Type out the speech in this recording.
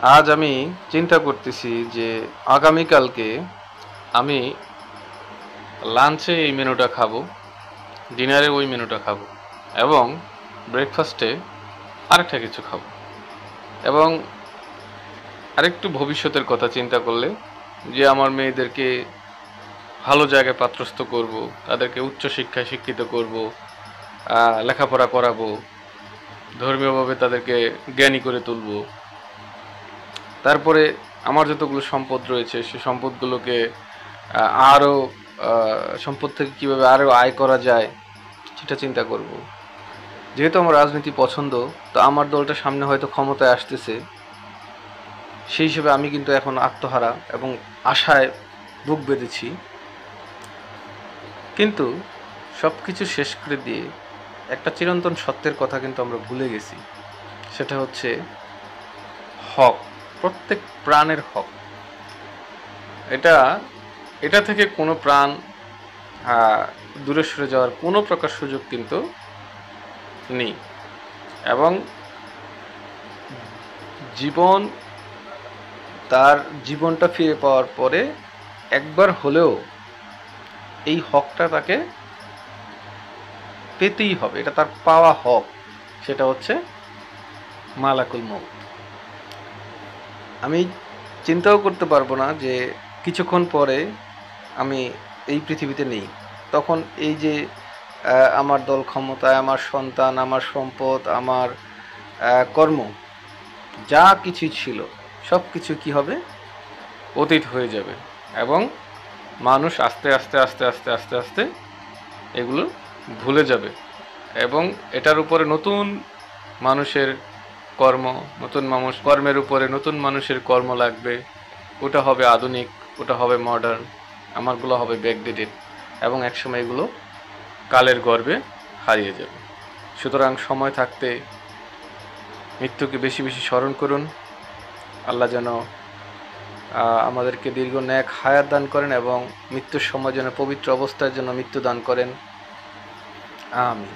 আজ আমি চিন্তা করতেছি যে আগামীকালকে আমি লাঞ্চে এই মেনুটা খাবো, ডিনারে ওই মেনুটা খাবো এবং ব্রেকফাস্টে আরেকটা কিছু খাবো। এবং আরেকটু ভবিষ্যতের কথা চিন্তা করলে যে আমার মেয়েদেরকে ভালো জায়গায় পাত্রস্থ করব, তাদেরকে উচ্চশিক্ষায় শিক্ষিত করব, লেখাপড়া করাবো, ধর্মীয়ভাবে তাদেরকে জ্ঞানী করে তুলব। তারপরে আমার যতগুলো সম্পদ রয়েছে সেই সম্পদগুলোকে আরও সম্পদ থেকে কীভাবে আরও আয় করা যায় সেটা চিন্তা করব। যেহেতু আমার রাজনীতি পছন্দ, তো আমার দলটা সামনে হয়তো ক্ষমতায় আসতেছে, সেই হিসেবে আমি কিন্তু এখন আত্মহারা এবং আশায় বুক বেঁধেছি। কিন্তু সব কিছু শেষ করে দিয়ে একটা চিরন্তন সত্যের কথা কিন্তু আমরা ভুলে গেছি। সেটা হচ্ছে হক, প্রত্যেক প্রাণের হক। এটা থেকে কোনো প্রাণ দূরে সরে যাওয়ার কোনো প্রকার সুযোগ কিন্তু নেই। এবং জীবন, তার জীবনটা ফিরে পাওয়ার পরে একবার হলেও এই হকটা তাকে পেতেই হবে। এটা তার পাওয়া হক। সেটা হচ্ছে মালাকুল মউত। আমি চিন্তাও করতে পারবো না যে কিছুক্ষণ পরে আমি এই পৃথিবীতে নেই। তখন এই যে আমার দল ক্ষমতায়, আমার সন্তান, আমার সম্পদ, আমার কর্ম, যা কিছুই ছিল সব কিছু কী হবে, অতীত হয়ে যাবে। এবং মানুষ আস্তে আস্তে আস্তে আস্তে আস্তে আস্তে এগুলো ভুলে যাবে। এবং এটার উপরে নতুন মানুষের কর্মের উপরে নতুন মানুষের কর্ম লাগবে। ওটা হবে আধুনিক, ওটা হবে মডার্ন, আমারগুলো হবে ব্যাকডেটেড। এবং একসময় এগুলো কালের গর্ভে হারিয়ে যাবে। সুতরাং সময় থাকতে মৃত্যুকে বেশি বেশি স্মরণ করুন। আল্লাহ যেন আমাদেরকে দীর্ঘ নেক হায়াত দান করেন এবং মৃত্যুর সময় যেন পবিত্র অবস্থার জন্য মৃত্যু দান করেন। আমিন।